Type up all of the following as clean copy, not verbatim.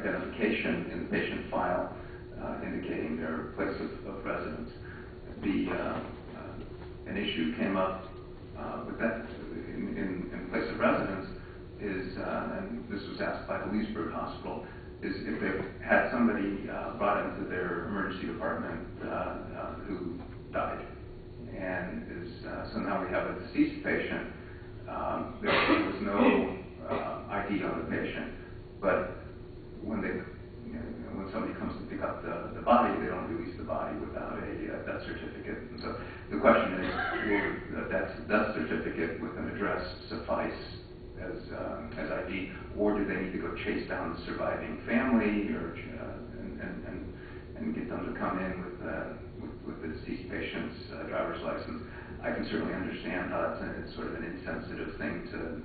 identification in the patient file indicating their place of residence. An issue came up with that in place of residence is, and this was asked by the Leesburg Hospital, is if they've had somebody brought into their emergency department who died. And so now we have a deceased patient. There was no ID on the patient, but when somebody comes to pick up the body, they don't release the body without a death certificate. And so the question is, will that death certificate with an address suffice as ID, or do they need to go chase down the surviving family or and get them to come in with the deceased patient's driver's license? I can certainly understand how it's sort of an insensitive thing to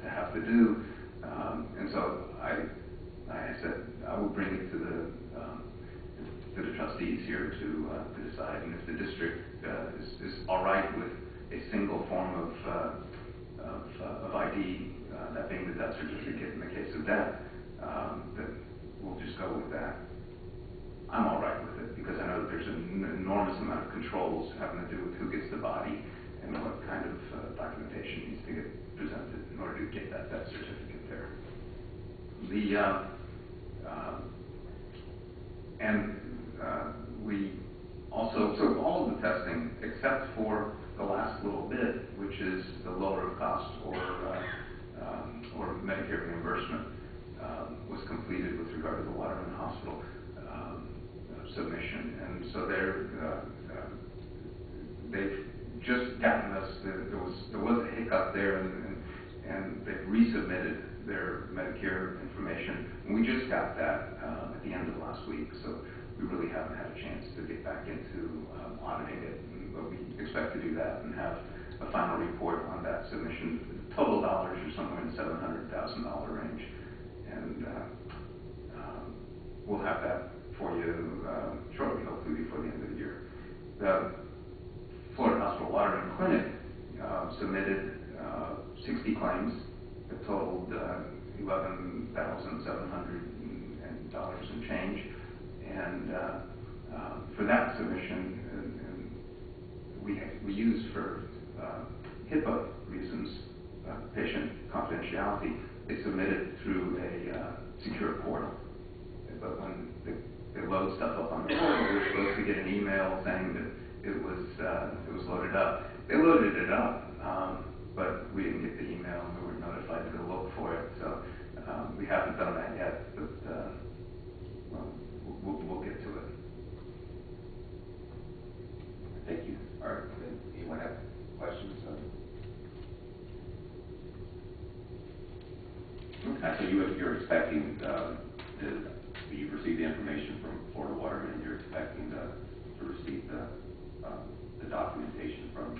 have to do, and so I said I will bring it to the trustees here to decide, and if the district is all right with a single form of ID, that being the death certificate in the case of death, that we'll just go with that. I'm all right with it because I know that there's an enormous amount of controls having to do with who gets the body and what kind of documentation needs to get presented in order to get that death certificate there. We also, so all of the testing, except for the last little bit, which is the lower of cost or Medicare reimbursement, was completed with regard to the Waterman Hospital submission. And so they've just gotten us, there was a hiccup there, and they've resubmitted their Medicare information. And we just got that at the end of last week, so we really haven't had a chance to get back into auditing it, but we expect to do that and have a final report on that submission. Total dollars are somewhere in the $700,000 range, and we'll have that for you shortly, hopefully before the end of the year. The Florida Hospital Waterman Clinic submitted 60 claims that totaled $11,700 and change. And for that submission, we use for HIPAA reasons, patient confidentiality, they submitted through a secure portal. But when they load stuff up on the portal, we're supposed to get an email saying that it was loaded up. They loaded it up, but we didn't get the email, and we weren't notified to go look for it. So we haven't done that yet, but we'll get to it. Thank you. All right. Anyone have questions? So you're expecting you've received the information from Florida Waterman, and you're expecting to receive the documentation from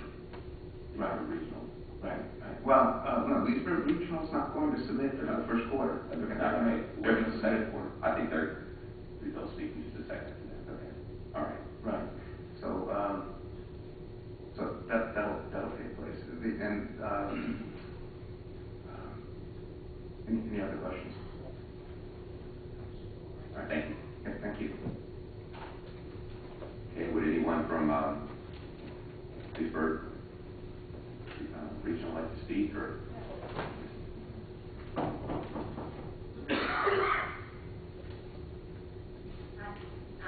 Leesburg Regional. Right. Well, no, Leesburg Regional is not going to submit for the first quarter. They're going to submit for. I think they'll speak in just a second. Okay. All right. Right. So that'll take place. And any other questions? All right. Thank you. Okay, thank you. Okay. Would anyone from Leesburg Regional like to speak, or?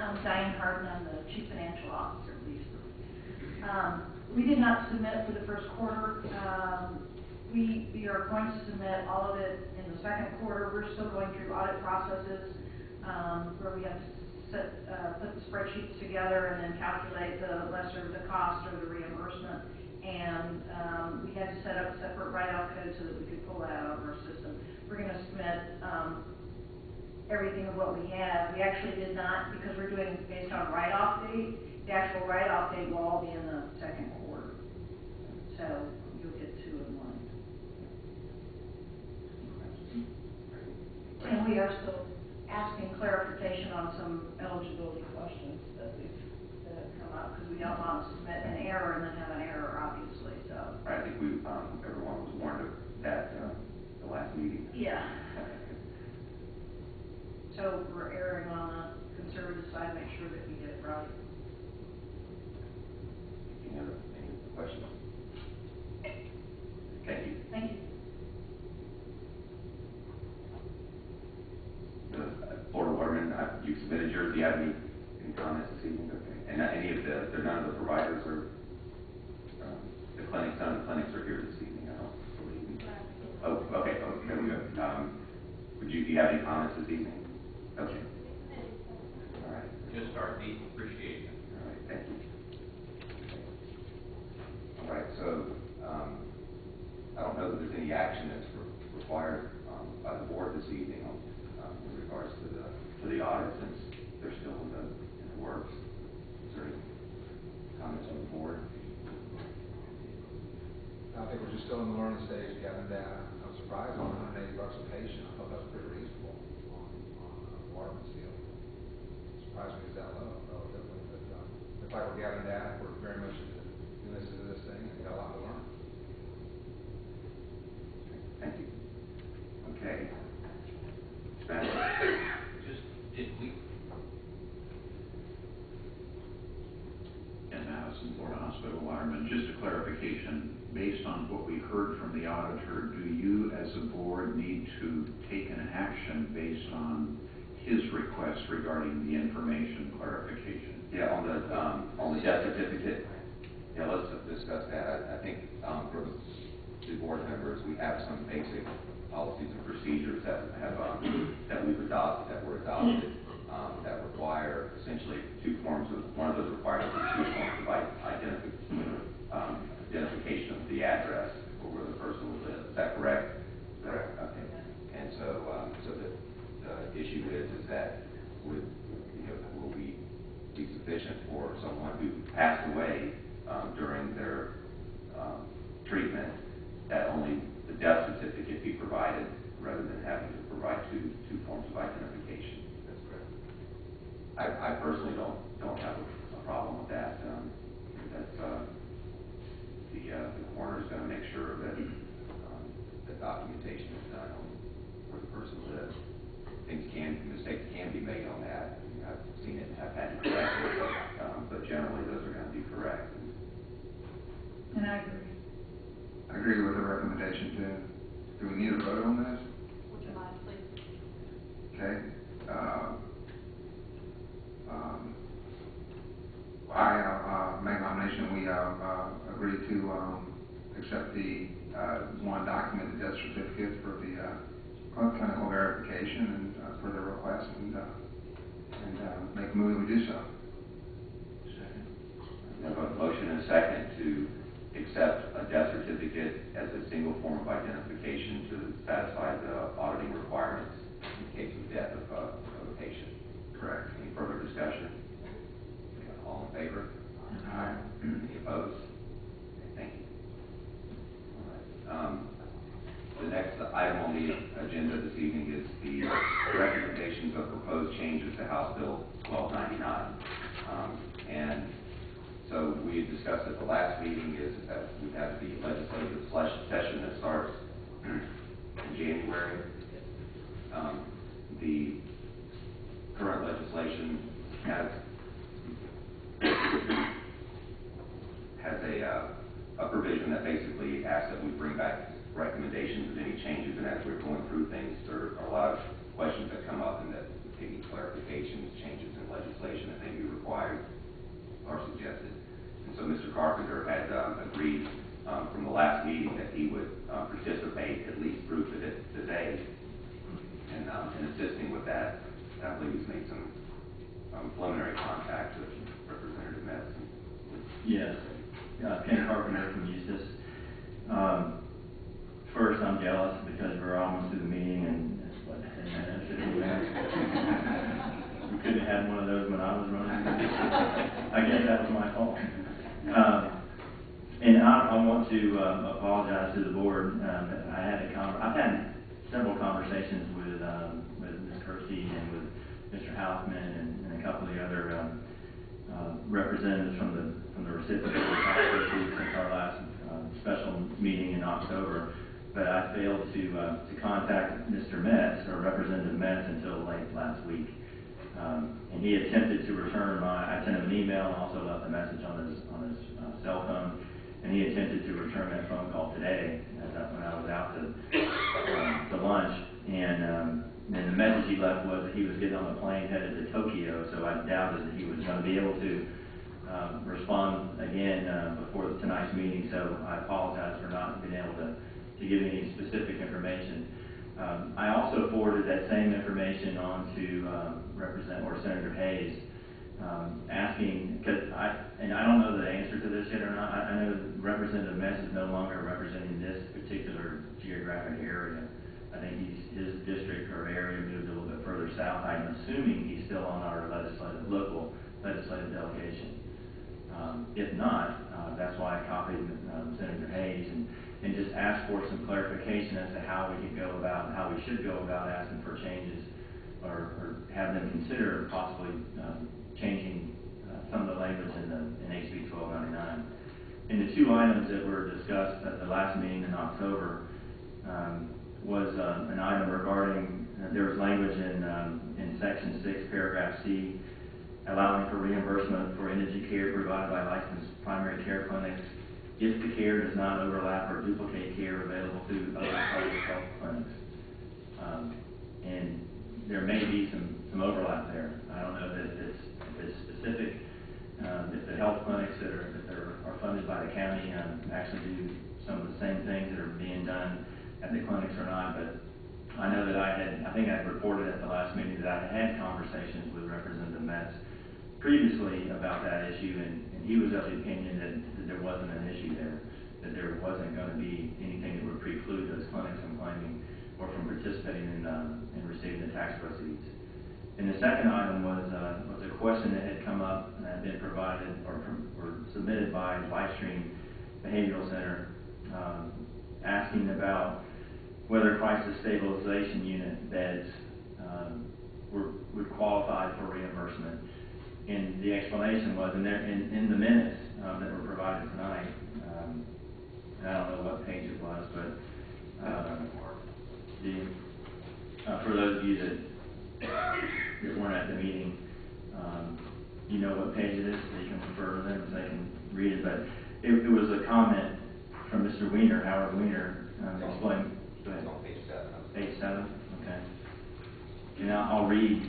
I'm Diane Harden. I'm the Chief Financial Officer of Leesburg. We did not submit for the first quarter. We are going to submit all of it in the second quarter. We're still going through audit processes where we have to put the spreadsheets together and then calculate the lesser the cost or the reimbursement. And we had to set up separate write-off codes so that we could pull that out of our system. We're going to submit everything of what we have. We actually did not, because we're doing based on write-off date. The actual write-off date will all be in the second quarter. So you'll get two in one. And we are still asking clarification on some eligibility questions that have come up, because we don't want to submit an error and then have an error, obviously. So I think everyone was warned of that the last meeting. Yeah. So so we're erring on the conservative side, make sure that we get it right. Any questions? Thank you. Thank you. Florida Waterman, you submitted yours. Do you have any comments this evening? Okay. And any of none of the providers are, the clinics, none of the clinics are here this evening, I don't believe. Oh, okay. Oh, there we go. Do you have any comments this evening? Okay. All right. Just our deep appreciation. All right. Thank you. All right. So, I don't know that there's any action that's required by the board this evening in regards to the audit, since they're still in the works. Is there any comments on the board? I think we're just still in the learning stage, gathering data. I'm surprised on $180 a patient. I thought that was pretty reasonable on Waterman's deal. Surprised me it's that low, relatively. But looks like we're gathering data. We're very much into this thing, and we got a lot to learn. Thank you. Okay. Just, did we, And Madison, Florida Hospital Waterman, just a clarification, based on what we heard from the auditor, do you as a board need to take an action based on his request regarding the information clarification? Yeah, on the death certificate, yeah, let's discuss that. I think for the board members, we have some basic policies and procedures that were adopted that require essentially one of those requirements is 2 forms of identification of the address or where the person will live. Is that correct? Correct. Okay. And so the issue is that will be sufficient for someone who passed away during their treatment, that only the death certificate be provided rather than having to provide two forms of identification. That's correct. I personally don't have a problem with that. The coroner is going to make sure that the documentation is done on where the person lives. Mistakes can be made on that. I've seen it and have had to correct it, but generally those are going to be correct. And I agree. I agree with the recommendation too. Do we need a vote on this? Would you mind, please? Okay. I make nomination, we agree to accept the one documented death certificate for the clinical verification and for the request and make a move we do so. Second. We have a motion and a second to accept a death certificate as a single form of identification to satisfy the auditing requirements in the case of death of a patient. Correct. Any further discussion? All in favor? Aye. Any opposed? Okay, thank you. All right. The next item on the agenda this evening is the recommendations of proposed changes to House Bill 1299. And so we had discussed at the last meeting is that we have the legislative session that starts in January. The current legislation has a provision that basically asks that we bring back recommendations of any changes, and as we're going through things, there are a lot of questions that come up and that maybe clarifications, changes in legislation that may be required or suggested. And so Mr. Carpenter had agreed from the last meeting that he would participate at least through today in assisting with that. And I believe he's made some preliminary contact with Representative Madison. Yes, Ken Carpenter from Eustis. First, I'm jealous because we're almost to the meeting and it's what, 10 minutes, 15 minutes. We could have had one of those when I was running. I guess that was my fault. And I want to apologize to the board. I've had several conversations with Ms. Kersey and with Mr. Housman and a couple of the other representatives from the recipients of the tax proceeds since our last special meeting in October. but I failed to contact Mr. Metz or Representative Metz until late last week. And he attempted to return I sent him an email and also left a message on his cell phone, and he attempted to return that phone call today when I was out to lunch. And the message he left was that he was getting on the plane headed to Tokyo, so I doubted that he was going to be able to respond again before tonight's meeting, so I apologize for not being able to give any specific information. I also forwarded that same information on to Senator Hayes, asking, because I don't know the answer to this yet or not. I know Representative Metz is no longer representing this particular geographic area. I think his district or area moved a little bit further south. I'm assuming he's still on our local legislative delegation. If not, that's why I copied Senator Hayes and just asked for some clarification as to how we should go about asking for changes or have them consider possibly changing some of the language in HB 1299. And the two items that were discussed at the last meeting in October was an item regarding, there was language in Section 6, Paragraph C, allowing for reimbursement for energy care provided by licensed primary care clinics if the care does not overlap or duplicate care available through other public health clinics. And there may be some overlap there. I don't know if it's specific, if the health clinics that are funded by the county actually do some of the same things that are being done at the clinics or not, but I know that I think I reported at the last meeting that I had conversations with Representative Metz previously about that issue, and he was of the opinion that there wasn't an issue there, that there wasn't going to be anything that would preclude those clinics from claiming or from participating in receiving the tax proceeds. And the second item was a question that had come up and had been provided or submitted by Livestream Behavioral Center, asking about whether crisis stabilization unit beds would qualify for reimbursement. And the explanation was in the minutes that were provided tonight. And I don't know what page it was, but for those of you that weren't at the meeting, you know what page it is, so you can refer to them so they can read it. But it was a comment from Mr. Weiner, Howard Weiner, explaining. Go ahead. It's on page 7. Page 7, okay. And I'll read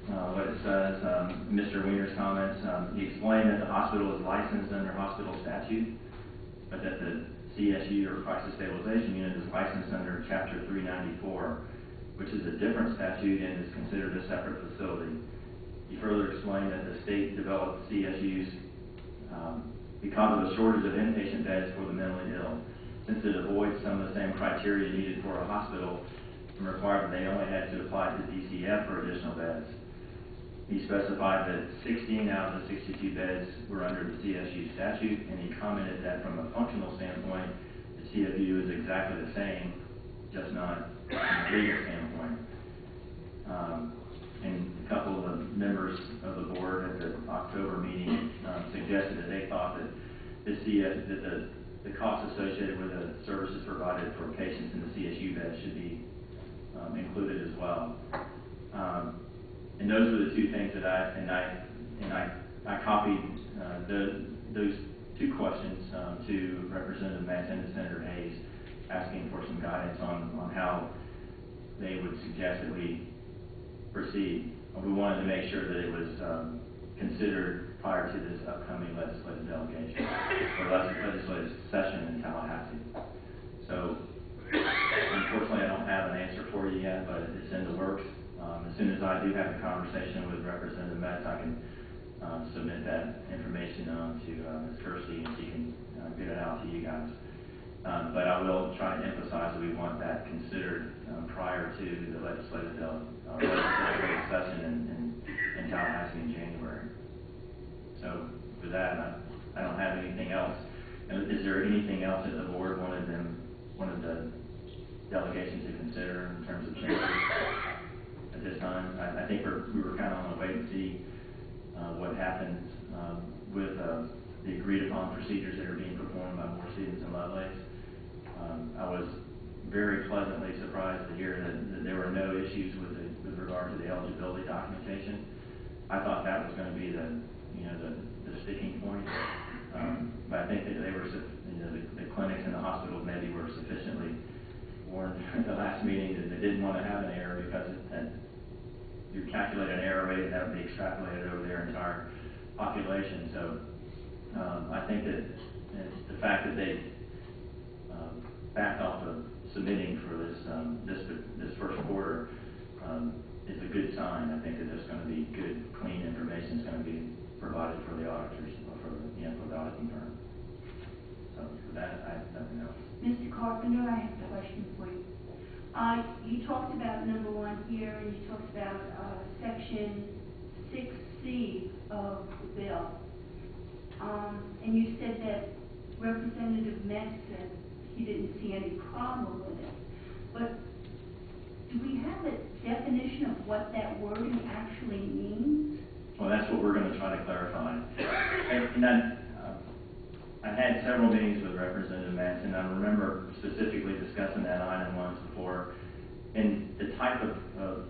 what it says. Mr. Weiner's comments. He explained that the hospital is licensed under hospital statute, but that the CSU or Crisis Stabilization Unit is licensed under Chapter 394, which is a different statute and is considered a separate facility. He further explained that the state developed CSUs because of a shortage of inpatient beds for the mentally ill, since it avoids some of the same criteria needed for a hospital and required that they only had to apply to DCF for additional beds. He specified that 16 out of the 62 beds were under the CSU statute, and he commented that from a functional standpoint, the CFU is exactly the same, just not from a legal standpoint. And a couple of the members of the board at the October meeting suggested that they thought that the costs associated with the services provided for patients in the CSU bed should be included as well. And those were the two things that I copied those two questions to Representative Metz and to Senator Hayes, asking for some guidance on how they would suggest that we proceed. We wanted to make sure that it was considered prior to this upcoming legislative delegation or legislative session in Tallahassee. So unfortunately, I don't have an answer for you yet, but it's in the works. As soon as I do have a conversation with Representative Metz, I can submit that information to Ms. Kersey, and she can get it out to you guys. But I will try to emphasize that we want that considered prior to the legislative session in Tallahassee in January. So with that, I don't have anything else. Is there anything else that the board wanted the delegation to consider in terms of changes at this time? I think we were kind of on a wait and see what happens with the agreed upon procedures that are being performed by Moore, Stevens, and Lovelace. I was very pleasantly surprised to hear that there were no issues with regard to the eligibility documentation. I thought that was going to be the sticking point. But I think that they were, the clinics and the hospitals maybe were sufficiently warned at the last meeting that they didn't want to have an error, because you calculate an error rate and that would be extrapolated over their entire population. So I think that the fact that they backed off of submitting for this first quarter is a good sign. I think that there's going to be good, clean information that's going to be provided for the auditors or for the auditing firm. So for that, I have nothing else. Mr. Carpenter, I have a question for you. You talked about number 1 here, and you talked about section 6C of the bill. And you said that Representative Metz said he didn't see any problem with it. But do we have a definition of what that wording actually means? Well, that's what we're going to try to clarify. And I had several meetings with Representative Metz, and I remember specifically discussing that item once before. And the type of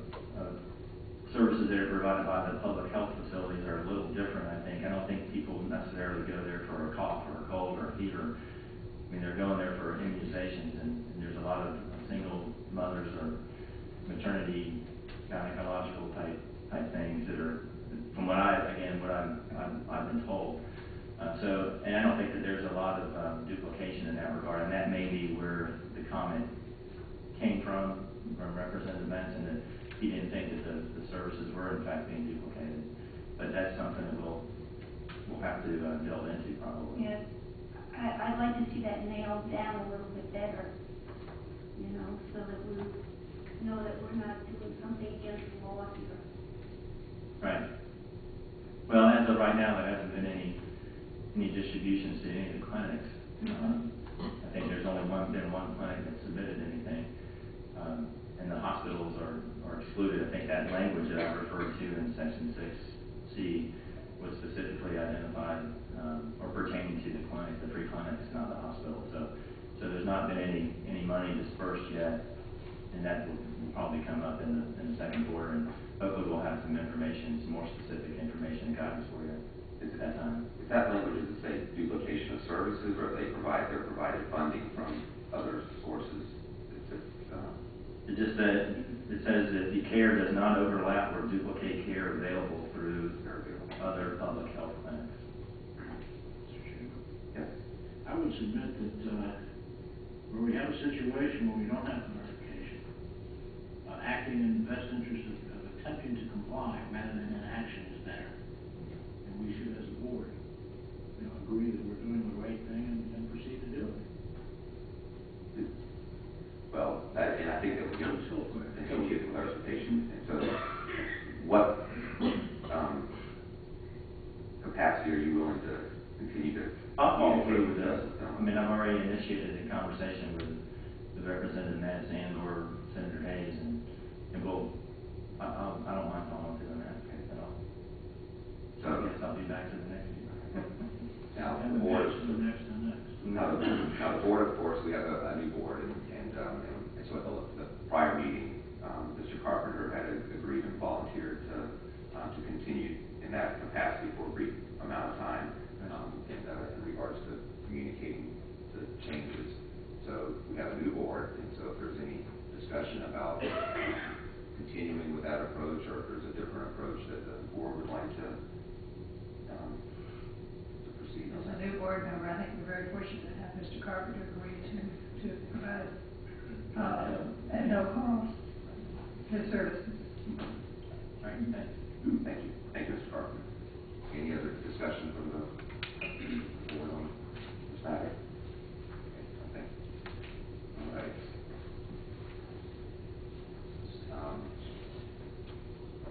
services that are provided by the public health facilities are a little different, I think. I don't think people necessarily go there for a cough or a cold or a fever. I mean, they're going there for immunizations, and there's a lot of single mothers or maternity gynecological type things that are, from what I've been told. And I don't think that there's a lot of duplication in that regard, and that may be where the comment came from Representative Metz, and that he didn't think that the services were in fact being duplicated. But that's something that we'll have to delve into probably. Yes. I'd like to see that nailed down a little bit better, so that we know that we're not doing something against the law here. Right. Well, as of right now, there hasn't been any distributions to any of the clinics. I think there's only been one clinic that submitted anything, and the hospitals are excluded. I think that language that I referred to in section 6C was specifically identified or pertaining to the clinics, the free clinics, not the hospital. So there's not been any money dispersed yet, and that will probably come up in the second quarter, and hopefully we'll have some information, some more specific information and guidance for you at that time. Is that language, does it say duplication of services, or they're provided funding from other sources? It says that the care does not overlap or duplicate care available through other public health clinics. Yes. I would submit that where we have a situation where we don't have clarification, acting in the best interest of attempting to comply rather than inaction is better. And we should, as a board, agree that we're doing the right thing and proceed to do it. Well, and I think that we can until we get clarification. And so, what capacity are you willing to continue to? I'll agree with that. I mean, I've already initiated a conversation with Representative Metz and/or Senator Hayes, and I don't mind following through on that at all. So I guess I'll be back to the next meeting. Now, And the board. the next and next. Now, the board, of course, we have a new board, and so at the prior meeting, Mr. Carpenter had agreed and volunteered to continue in that capacity for a brief amount of time in regards to communicating the changes. So we have a new board, and so if there's any discussion about continuing with that approach, or if there's a different approach that the board would like to proceed on As that. a new board member, I think we're very fortunate to have Mr. Carpenter agree to provide at no cost his services. All right, thanks. Thank you. Thank you, Mr. Carpenter. Any other discussion from the board on this matter? Okay. All right.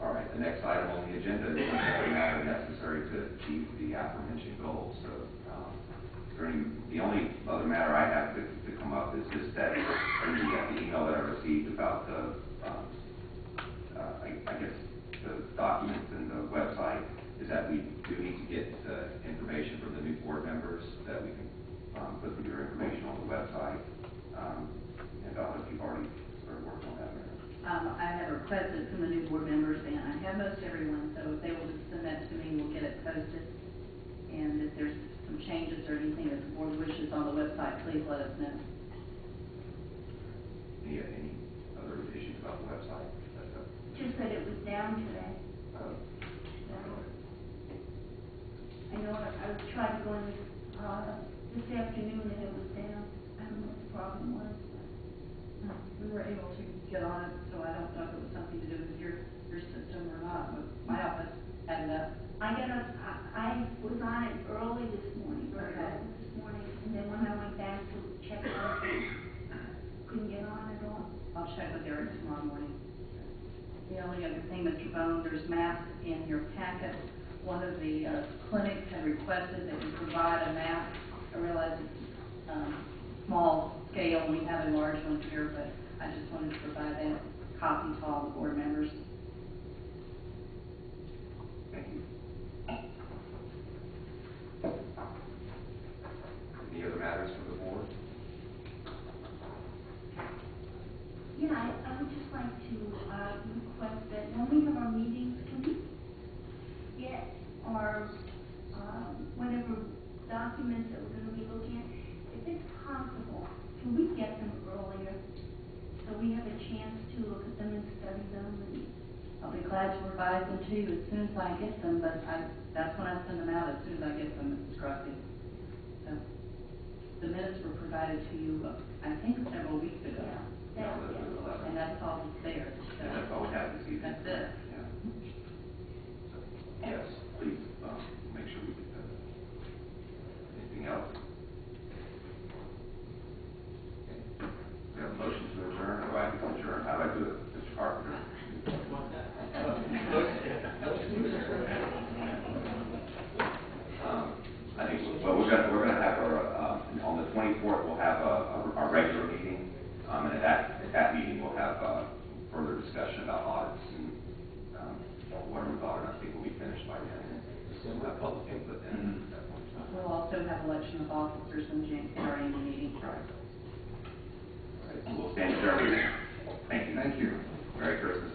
All right, the next item on the agenda is a matter necessary to achieve the aforementioned goals. So, the only other matter I have to come up is just that the email that I received about the, I guess, the documents and the website, is that we do need to get the information from the new board members, that we can put your information on the website. And I don't know if you've already started working on that, Mary. I have requested from the new board members, and I have most everyone, so if they will just send that to me, we'll get it posted. And if there's some changes or anything that the board wishes on the website, please let us know. Any other issues about the website? Just that it was down today. I know I tried to go in, this afternoon and it was down. I don't know what the problem was. We were able to get on it, so I don't know if it was something to do with your system or not, but my office had it up. I was on it early this morning, Okay. and then when I went back to check on it, couldn't get on at all. I'll check with Eric tomorrow morning. The only other thing, Mr. Bone, there's maps in your packet. One of the clinics had requested that you provide a map. I realize it's small scale, and we have a large one here, but I just wanted to provide that copy to all the board members. Thank you. Any other matters for the board? Yeah, I would just like to request that when we have our meetings, can we get our, whatever documents that we're going to be looking at, if it's possible, can we get them earlier so we have a chance to look at them and study them? And I'll be glad to provide them to you as soon as I get them, but that's when I send them out, as soon as I get them, Mrs. Crosby. So, the minutes were provided to you, I think, several weeks ago. Yeah, those are the 11. And that's all that's there. So And that's all we have this evening. That's it. Yeah. Yes, please, make sure we get that. Anything else? Okay. We have a motion to adjourn. How do I adjourn? How do I do it, Mr. Carpenter? I think, well, we're gonna have our, on the 24th, we'll have our regular meeting. And at that meeting, we'll have further discussion about audits and what we thought, and I think we'll be finished by then. We'll have public input then at that point. We'll also have election of officers in January in the meeting. Right. All right, so we'll stand adjourned. Thank you. Thank you. Merry Christmas.